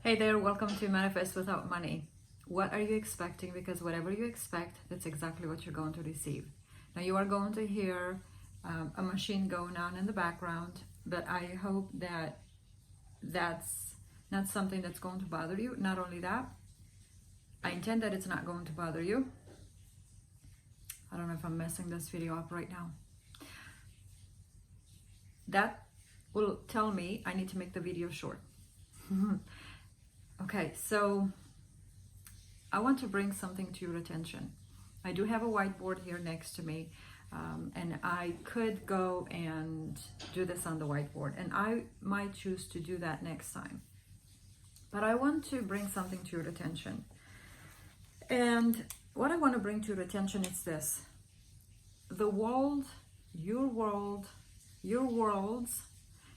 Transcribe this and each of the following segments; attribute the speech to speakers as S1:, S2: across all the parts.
S1: Hey there, welcome to Manifest Without Money. What are you expecting? Because whatever you expect, that's exactly what you're going to receive. Now you are going to hear a machine going on in the background, but I hope that that's not something that's going to bother you. Not only that, I intend that it's not going to bother you. I don't know if I'm messing this video up right now. That will tell me I need to make the video short. Okay, so I want to bring something to your attention. I do have a whiteboard here next to me, and I could go and do this on the whiteboard, and I might choose to do that next time. But I want to bring something to your attention. And what I want to bring to your attention is this. The world, your worlds,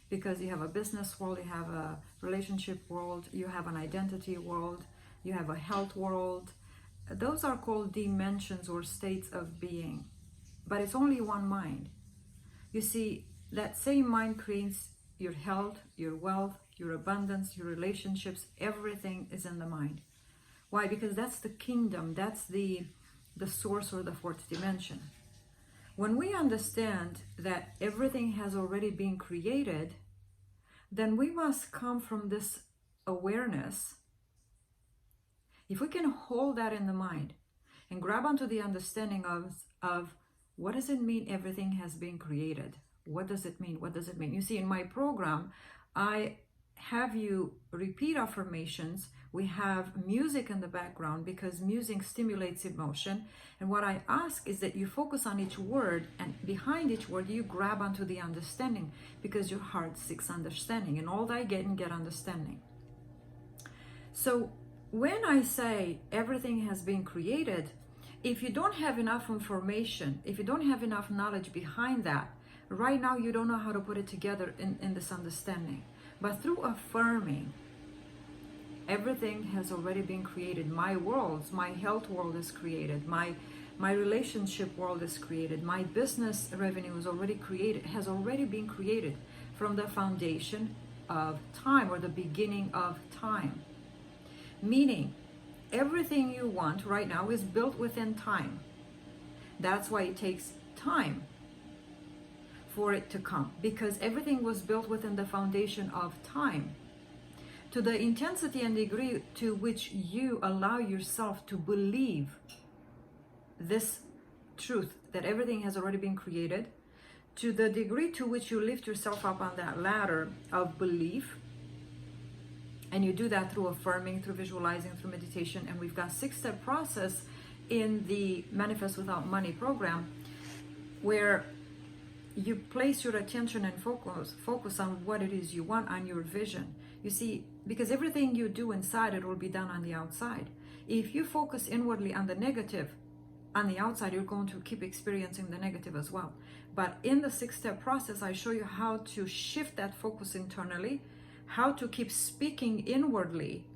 S1: because you have a business world, you have a relationship world, you have an identity world, you have a health world. Those are called dimensions or states of being, but it's only one mind. You see, that same mind creates your health, your wealth, your abundance, your relationships. Everything is in the mind. Why? Because that's the kingdom, that's the source or the fourth dimension. When we understand that everything has already been created, then we must come from this awareness. If we can hold that in the mind and grab onto the understanding of what does it mean everything has been created? What does it mean? What does it mean? You see, in my program, I have you repeat affirmations. We have music in the background because music stimulates emotion. And what I ask is that you focus on each word, and behind each word you grab onto the understanding, because your heart seeks understanding, and all that get understanding. So when I say everything has been created, if you don't have enough information, if you don't have enough knowledge behind that, right now you don't know how to put it together in this understanding. But through affirming, everything has already been created. My worlds, my health world is created. My relationship world is created. My business revenue is already created, has already been created from the foundation of time, or the beginning of time. Meaning, everything you want right now is built within time. That's why it takes time for it to come, because everything was built within the foundation of time. To the intensity and degree to which you allow yourself to believe this truth that everything has already been created, to the degree to which you lift yourself up on that ladder of belief, and you do that through affirming, through visualizing, through meditation. And we've got 6-step process in the Manifest Without Money program, where you place your attention and focus on what it is you want, on your vision. You see, because everything you do inside, it will be done on the outside. If you focus inwardly on the negative, on the outside, you're going to keep experiencing the negative as well. But in the 6-step process, I show you how to shift that focus internally, how to keep speaking inwardly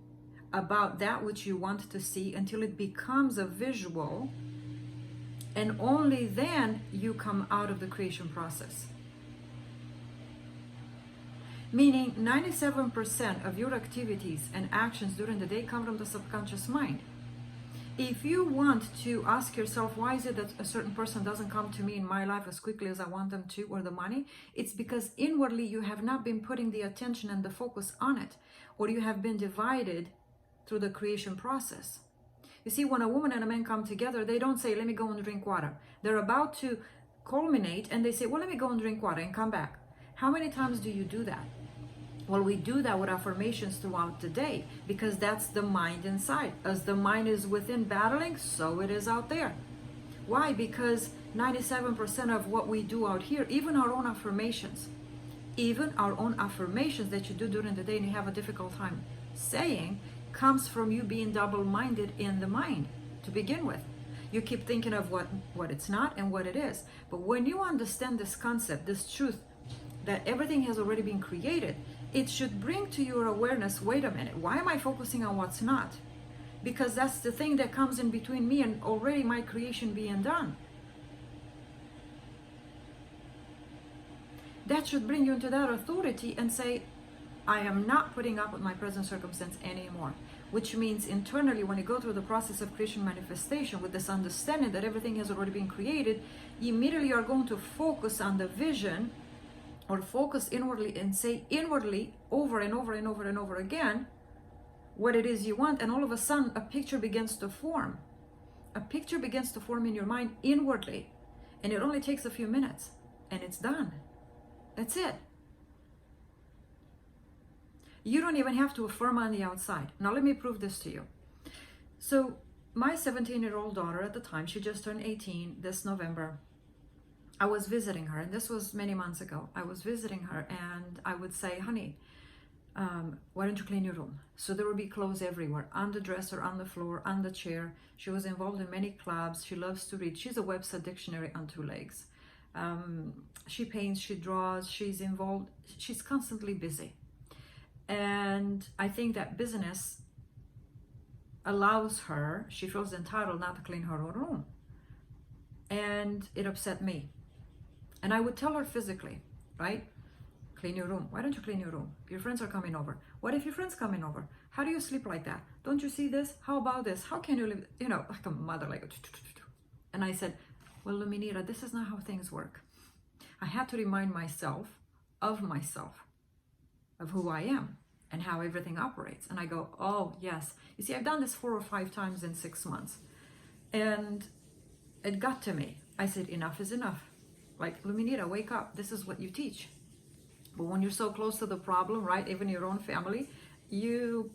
S1: about that which you want to see until it becomes a visual. And only then you come out of the creation process. Meaning 97% of your activities and actions during the day come from the subconscious mind. If you want to ask yourself, why is it that a certain person doesn't come to me in my life as quickly as I want them to, or the money? It's because inwardly you have not been putting the attention and the focus on it, or you have been divided through the creation process. You see, when a woman and a man come together, they don't say, let me go and drink water. They're about to culminate and they say, well, let me go and drink water and come back. How many times do you do that? Well, we do that with affirmations throughout the day, because that's the mind inside. As the mind is within battling, so it is out there. Why? Because 97% of what we do out here, even our own affirmations that you do during the day and you have a difficult time saying, comes from you being double-minded in the mind to begin with. You keep thinking of what it's not and what it is. But when you understand this concept, this truth, that everything has already been created, it should bring to your awareness, wait a minute, why am I focusing on what's not? Because that's the thing that comes in between me and already my creation being done. That should bring you into that authority and say, I am not putting up with my present circumstance anymore. Which means internally, when you go through the process of creation manifestation with this understanding that everything has already been created, immediately you're going to focus on the vision, or focus inwardly and say inwardly over and over and over and over again what it is you want, and all of a sudden a picture begins to form. A picture begins to form in your mind inwardly, and it only takes a few minutes, and it's done. That's it. You don't even have to affirm on the outside. Now let me prove this to you. So my 17-year-old daughter at the time, she just turned 18 this November. I was visiting her, and this was many months ago. I was visiting her, and I would say, honey, why don't you clean your room? So there would be clothes everywhere, on the dresser, on the floor, on the chair. She was involved in many clubs. She loves to read. She's a Webster dictionary on 2 legs. She paints, she draws, she's involved. She's constantly busy. And I think that business allows her, she feels entitled not to clean her own room. And it upset me. And I would tell her physically, right? Clean your room. Why don't you clean your room? Your friends are coming over. What if your friends coming over? How do you sleep like that? Don't you see this? How about this? How can you live? You know, like a mother, like. And I said, well, Luminita, this is not how things work. I had to remind myself, of who I am and how everything operates. And I go, oh, yes. You see, I've done this 4 or 5 times in 6 months. And it got to me. I said, enough is enough. Like, Luminita, wake up. This is what you teach. But when you're so close to the problem, right, even your own family, you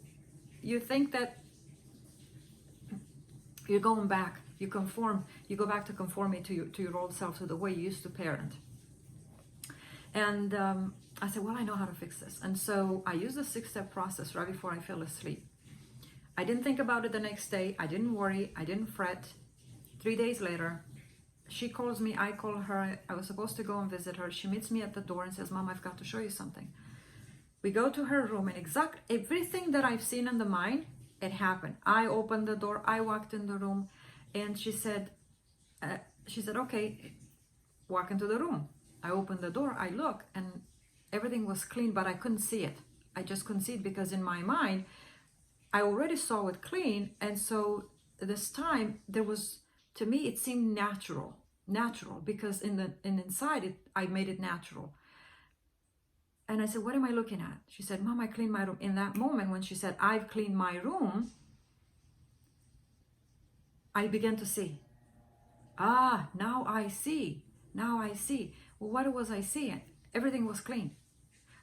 S1: think that you're going back. You conform. You go back to conforming to your old self, to the way you used to parent. And I said, well, I know how to fix this. And so I used the 6-step process right before I fell asleep. I didn't think about it the next day. I didn't worry. I didn't fret. 3 days later, she calls me. I call her. I was supposed to go and visit her. She meets me at the door and says, Mom, I've got to show you something. We go to her room, and everything that I've seen in the mind, it happened. I opened the door. I walked in the room, and she said, okay, walk into the room. I opened the door, I look, and everything was clean, but I couldn't see it. I just couldn't see it because in my mind, I already saw it clean. And so this time there was, to me, it seemed natural because inside I made it natural. And I said, what am I looking at? She said, Mom, I cleaned my room. In that moment when she said, I've cleaned my room, I began to see. Now I see. Well, what was I seeing? Everything was clean.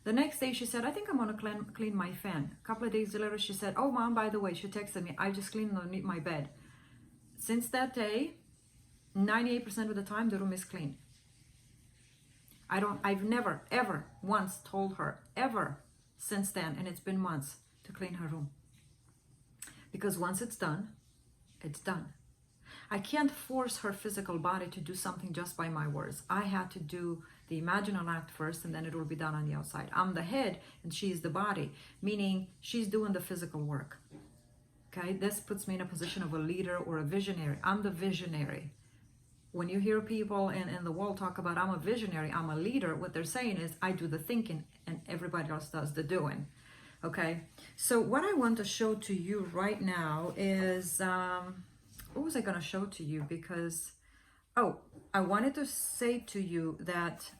S1: The next day she said, I think I'm going to clean my fan. A couple of days later she said, oh, Mom, by the way, she texted me, I just cleaned underneath my bed. Since that day, 98% of the time the room is clean. I've never, ever once told her, ever since then, and it's been months, to clean her room. Because once it's done, it's done. I can't force her physical body to do something just by my words. I had to do the imaginal act first, and then it will be done on the outside. I'm the head and she's the body, meaning she's doing the physical work. Okay, this puts me in a position of a leader or a visionary. I'm the visionary. When you hear people in the world talk about I'm a visionary, I'm a leader, what they're saying is I do the thinking and everybody else does the doing. Okay, so what I want to show to you right now is... what was I going to show to you? Because, I wanted to say to you that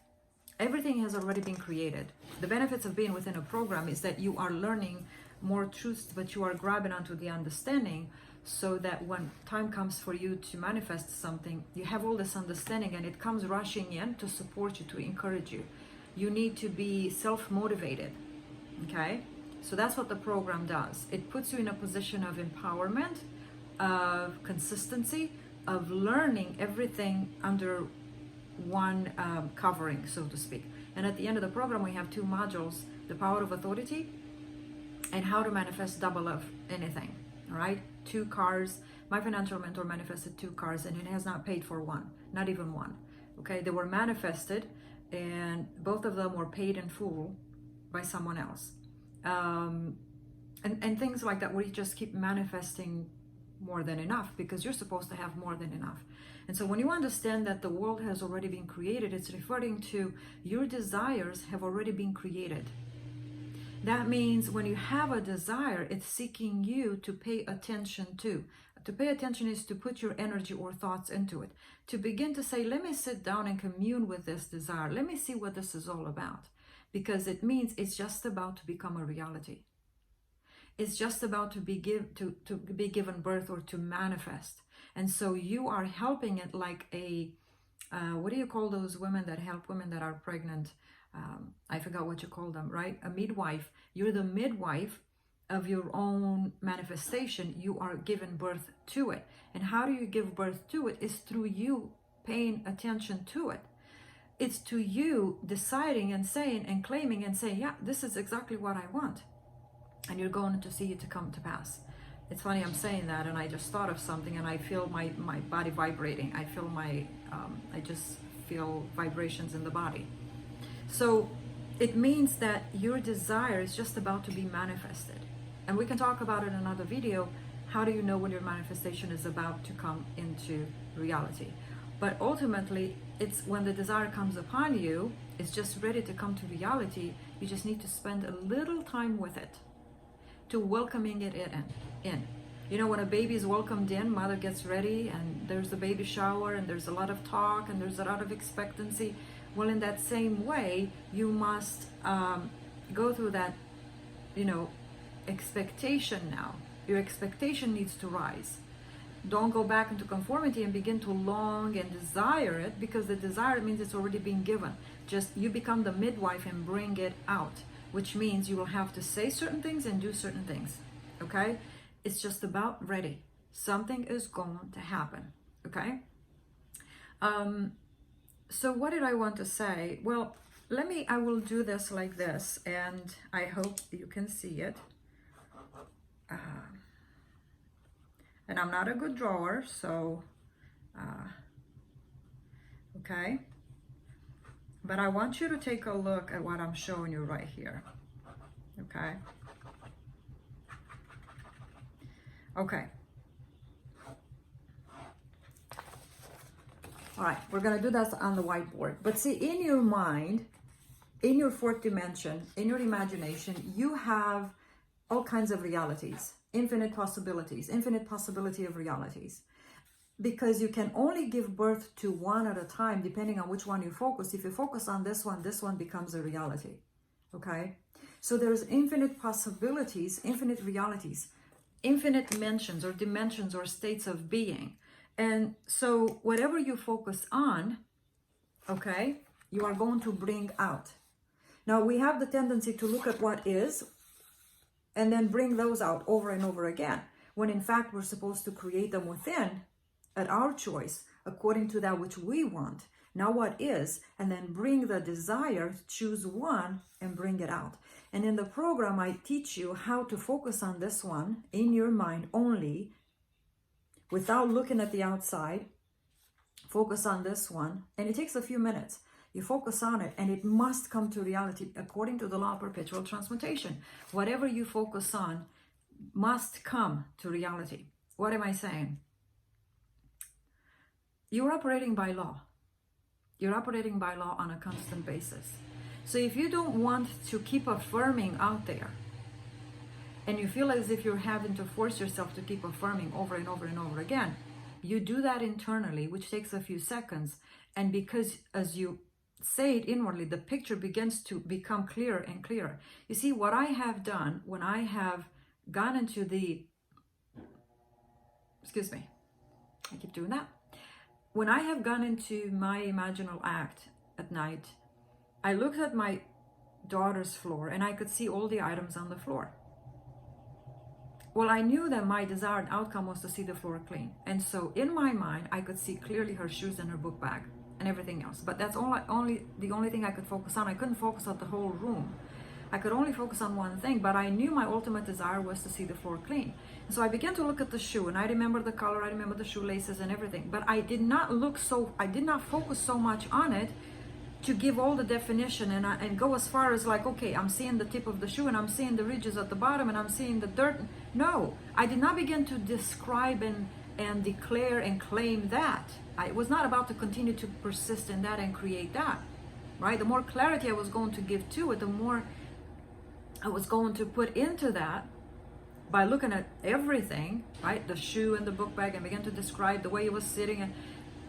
S1: everything has already been created. The benefits of being within a program is that you are learning more truths, but you are grabbing onto the understanding so that when time comes for you to manifest something, you have all this understanding and it comes rushing in to support you, to encourage you. You need to be self-motivated, okay? So that's what the program does. It puts you in a position of empowerment, of consistency, of learning everything under one covering, so to speak. And at the end of the program, we have 2 modules, the power of authority and how to manifest double of anything, all right? 2 cars. My financial mentor manifested 2 cars and it has not paid for one, not even one, okay? They were manifested and both of them were paid in full by someone else. And things like that, where you just keep manifesting more than enough because you're supposed to have more than enough. And so when you understand that the world has already been created, it's referring to your desires have already been created. That means when you have a desire, it's seeking you to pay attention to. To pay attention is to put your energy or thoughts into it. To begin to say, let me sit down and commune with this desire. Let me see what this is all about. Because it means it's just about to become a reality. It's just about to be given birth or to manifest. And so you are helping it like a, what do you call those women that help women that are pregnant? I forgot what you call them, right? A midwife. You're the midwife of your own manifestation. You are giving birth to it. And how do you give birth to it? Is through you paying attention to it. It's to you deciding and saying and claiming and saying, yeah, this is exactly what I want. And you're going to see it to come to pass. It's funny I'm saying that, and I just thought of something, and I feel my body vibrating. I feel I just feel vibrations in the body. So it means that your desire is just about to be manifested. And we can talk about it in another video. How do you know when your manifestation is about to come into reality? But ultimately, it's when the desire comes upon you, it's just ready to come to reality. You just need to spend a little time with it, to welcoming it in. You know, when a baby is welcomed in, mother gets ready and there's the baby shower and there's a lot of talk and there's a lot of expectancy. Well, in that same way, you must go through that, you know, expectation now. Your expectation needs to rise. Don't go back into conformity and begin to long and desire it, because the desire means it's already been given. Just you become the midwife and bring it out, which means you will have to say certain things and do certain things. Okay? It's just about ready. Something is going to happen. Okay? So what did I want to say? Well, I will do this like this, and I hope you can see it. And I'm not a good drawer, so, okay. But I want you to take a look at what I'm showing you right here. Okay. Okay. All right, we're gonna do that on the whiteboard. But see, in your mind, in your fourth dimension, in your imagination, you have all kinds of realities, infinite possibility of realities. Because you can only give birth to one at a time, depending on which one you focus. If you focus on this one becomes a reality, okay? So there's infinite possibilities, infinite realities, infinite dimensions or states of being. And so whatever you focus on, okay, you are going to bring out. Now we have the tendency to look at what is and then bring those out over and over again, when in fact we're supposed to create them within at our choice, according to that which we want. Now what is, and then bring the desire, choose one and bring it out. And in the program, I teach you how to focus on this one in your mind only, without looking at the outside. Focus on this one, and it takes a few minutes. You focus on it, and it must come to reality according to the law of perpetual transmutation. Whatever you focus on must come to reality. What am I saying? You're operating by law. You're operating by law on a constant basis. So if you don't want to keep affirming out there, and you feel as if you're having to force yourself to keep affirming over and over and over again, you do that internally, which takes a few seconds. And because as you say it inwardly, the picture begins to become clearer and clearer. You see, what I have done when I have gone into the, excuse me, I keep doing that. When I have gone into my imaginal act at night, I looked at my daughter's floor and I could see all the items on the floor. Well, I knew that my desired outcome was to see the floor clean. And so in my mind, I could see clearly her shoes and her book bag and everything else. But that's the only thing I could focus on. I couldn't focus on the whole room. I could only focus on one thing, but I knew my ultimate desire was to see the floor clean. And so I began to look at the shoe, and I remember the color, I remember the shoelaces and everything. But I did not focus so much on it to give all the definition and go as far as like, okay, I'm seeing the tip of the shoe and I'm seeing the ridges at the bottom and I'm seeing the dirt. No, I did not begin to describe and declare and claim that. I was not about to continue to persist in that and create that, right? The more clarity I was going to give to it, the more I was going to put into that by looking at everything, right? The shoe and the book bag, and began to describe the way it was sitting, and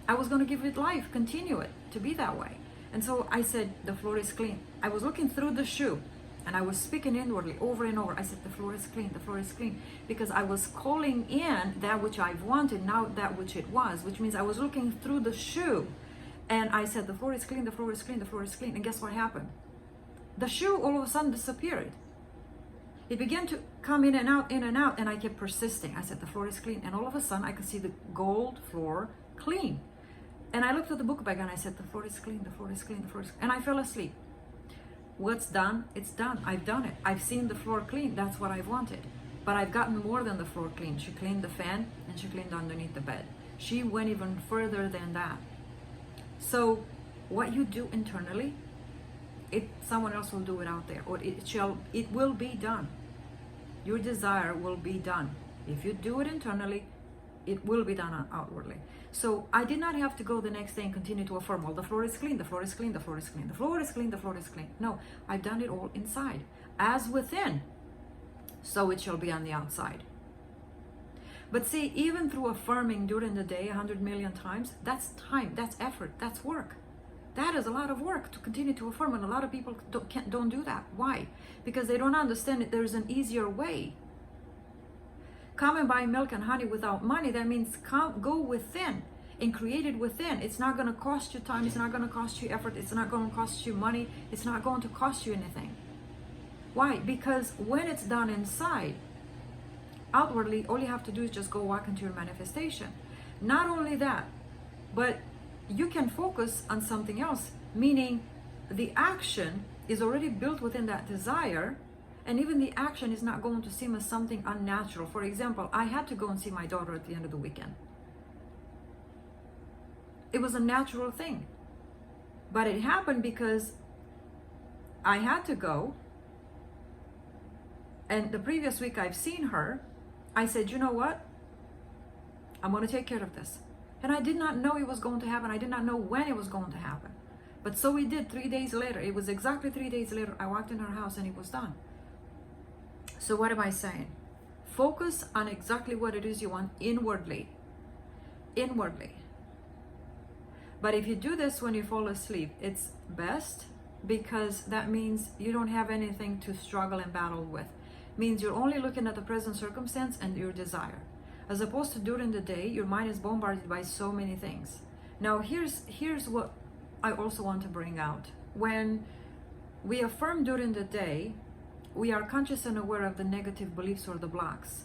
S1: I was going to give it life, continue it to be that way. And so I said, the floor is clean. I was looking through the shoe and I was speaking inwardly over and over. I said, the floor is clean, the floor is clean. Because I was calling in that which I've wanted, now that which it was, which means I was looking through the shoe. And I said, the floor is clean, the floor is clean, the floor is clean. And guess what happened? The shoe all of a sudden disappeared. It began to come in and out, and I kept persisting. I said, the floor is clean. And all of a sudden, I could see the gold floor clean. And I looked at the book bag and I said, the floor is clean, the floor is clean, the floor is clean. And I fell asleep. What's done? It's done. I've done it. I've seen the floor clean. That's what I've wanted. But I've gotten more than the floor clean. She cleaned the fan and she cleaned underneath the bed. She went even further than that. So what you do internally, someone else will do it out there, or it will be done. Your desire will be done. If you do it internally, it will be done outwardly. So I did not have to go the next day and continue to affirm, well, the floor is clean, the floor is clean, the floor is clean, the floor is clean, the floor is clean. No, I've done it all inside. As within, so it shall be on the outside. But see, even through affirming during the day 100 million times, that's time, that's effort, that's work. That is a lot of work to continue to affirm, and a lot of people don't do that. Why? Because they don't understand that there's an easier way. Come and buy milk and honey without money. That means go within and create it within. It's not going to cost you time. It's not going to cost you effort. It's not going to cost you money. It's not going to cost you anything. Why? Because when it's done inside, outwardly, all you have to do is just go walk into your manifestation. Not only that, but you can focus on something else, meaning the action is already built within that desire. And even the action is not going to seem as something unnatural. For example, I had to go and see my daughter at the end of the weekend. It was a natural thing. But it happened because I had to go. And the previous week I've seen her. I said, you know what? I'm going to take care of this. And I did not know it was going to happen. I did not know when it was going to happen. But so we did 3 days later. It was exactly 3 days later. I walked in her house and it was done. So what am I saying? Focus on exactly what it is you want inwardly. Inwardly. But if you do this when you fall asleep, it's best, because that means you don't have anything to struggle and battle with. It means you're only looking at the present circumstance and your desire. As opposed to during the day, your mind is bombarded by so many things. Now here's what I also want to bring out. When we affirm during the day, we are conscious and aware of the negative beliefs or the blocks.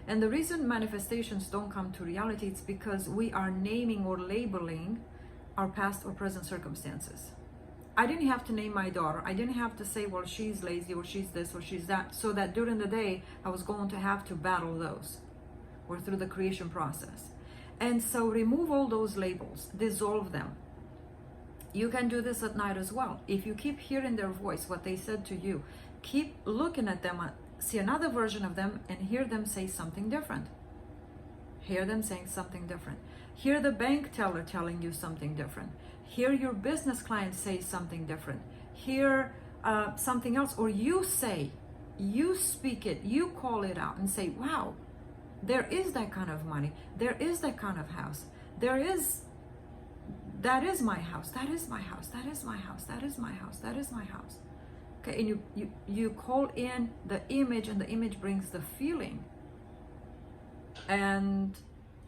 S1: And the reason manifestations don't come to reality, it's because we are naming or labeling our past or present circumstances. I didn't have to name my daughter. I didn't have to say, well, she's lazy or she's this or she's that, so that during the day I was going to have to battle those, or through the creation process. And so remove all those labels, dissolve them. You can do this at night as well. If you keep hearing their voice, what they said to you, keep looking at them, see another version of them, and hear them say something different. Hear them saying something different. Hear the bank teller telling you something different. Hear your business client say something different. Hear something else, or you say, you speak it, you call it out and say, wow, there is that kind of money. There is that kind of house. That is my house. That is my house. That is my house. That is my house. That is my house. Okay, and you call in the image, and the image brings the feeling. And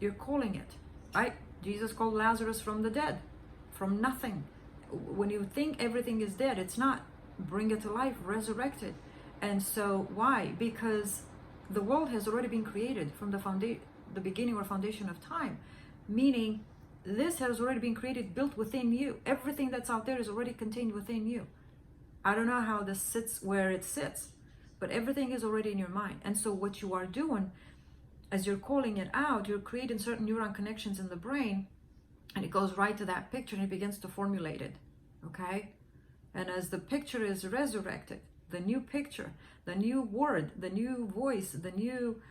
S1: you're calling it, right? Jesus called Lazarus from the dead, from nothing. When you think everything is dead, it's not. Bring it to life, resurrect it. And so why? Because the world has already been created from the beginning or foundation of time, meaning this has already been created, built within you. Everything that's out there is already contained within you. I don't know how this sits where it sits, but everything is already in your mind. And so what you are doing, as you're calling it out, you're creating certain neuron connections in the brain, and it goes right to that picture and it begins to formulate it, okay? And as the picture is resurrected, the new picture, the new word, the new voice, the new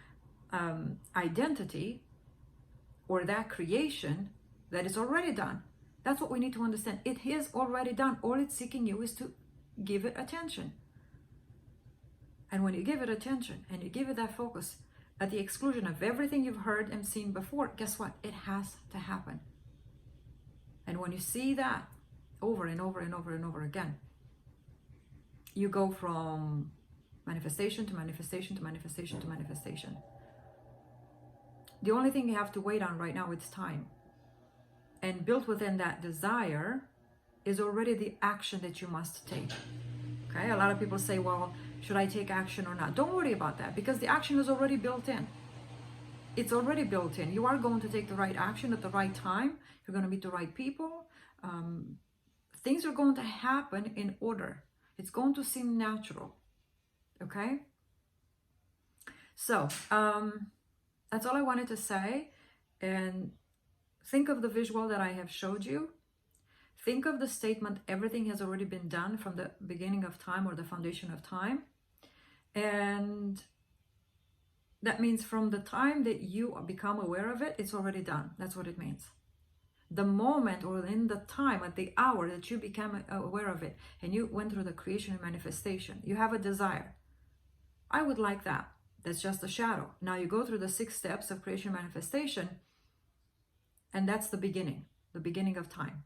S1: identity, or that creation, that is already done. That's what we need to understand. It is already done. All it's seeking you is to give it attention. And when you give it attention and you give it that focus at the exclusion of everything you've heard and seen before, guess what? It has to happen. And when you see that over and over and over and over again, you go from manifestation to manifestation to manifestation to manifestation. The only thing you have to wait on right now is time. And built within that desire is already the action that you must take. Okay, a lot of people say, well, should I take action or not? Don't worry about that, because the action is already built in. It's already built in. You are going to take the right action at the right time. You're going to meet the right people. Things are going to happen in order. It's going to seem natural. Okay? So, that's all I wanted to say. And think of the visual that I have showed you. Think of the statement, everything has already been done from the beginning of time, or the foundation of time. And that means from the time that you become aware of it, it's already done. That's what it means. The moment, or in the time, at the hour that you became aware of it, and you went through the creation and manifestation, you have a desire. I would like that. That's just a shadow. Now you go through the 6 steps of creation and manifestation, and that's the beginning of time.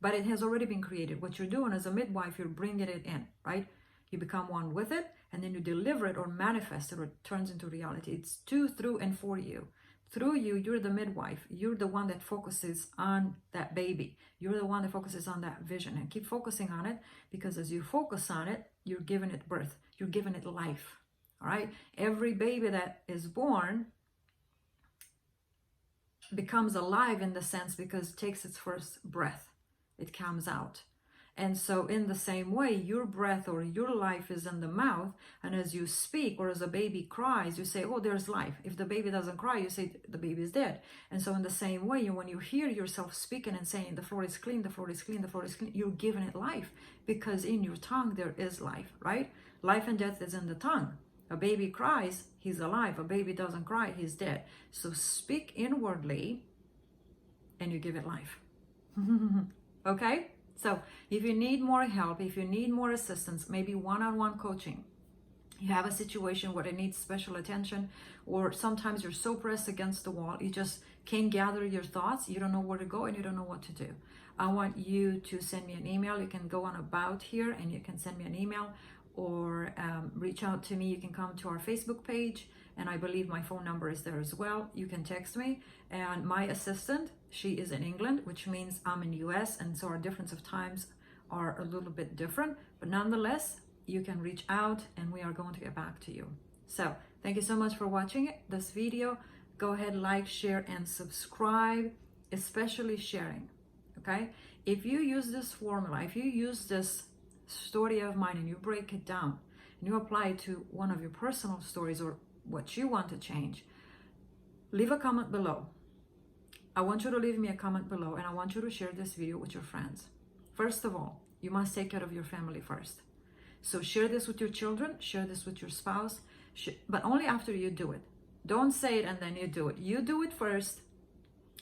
S1: But it has already been created. What you're doing as a midwife, you're bringing it in, right? You become one with it, and then you deliver it or manifest it, or it turns into reality. It's to, through, and for you. Through you, you're the midwife. You're the one that focuses on that baby. You're the one that focuses on that vision. And keep focusing on it, because as you focus on it, you're giving it birth. You're giving it life, all right? Every baby that is born becomes alive in the sense because it takes its first breath. It comes out. And so in the same way, your breath or your life is in the mouth, and as you speak, or as a baby cries, you say, oh, there's life. If the baby doesn't cry, you say the baby is dead. And so in the same way, when you hear yourself speaking and saying the floor is clean, the floor is clean, the floor is clean, you're giving it life, because in your tongue there is life, right? Life and death is in the tongue. A baby cries, he's alive. A baby doesn't cry, he's dead. So speak inwardly and you give it life. Okay? So if you need more help, if you need more assistance, maybe one-on-one coaching, you have a situation where it needs special attention, or sometimes you're so pressed against the wall, you just can't gather your thoughts, you don't know where to go, and you don't know what to do. I want you to send me an email. You can go on About here and you can send me an email, or reach out to me. You can come to our Facebook page, and I believe my phone number is there as well. You can text me, and my assistant, she is in England, which means I'm in US, and so our difference of times are a little bit different, but nonetheless, you can reach out and we are going to get back to you. So thank you so much for watching this video. Go ahead, like, share, and subscribe, especially sharing, okay? If you use this formula, if you use this story of mine and you break it down and you apply it to one of your personal stories or what you want to change, leave a comment below. I want you to leave me a comment below, and I want you to share this video with your friends. First of all, you must take care of your family first. So share this with your children, share this with your spouse, but only after you do it. Don't say it and then you do it. You do it first.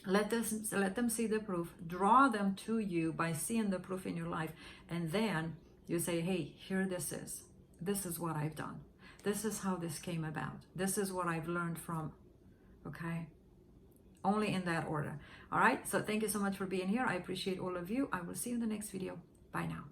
S1: Let them see the proof. Draw them to you by seeing the proof in your life. And then you say, hey, here this is. This is what I've done. This is how this came about. This is what I've learned from, okay? Only in that order. All right, so thank you so much for being here. I appreciate all of you. I will see you in the next video. Bye now.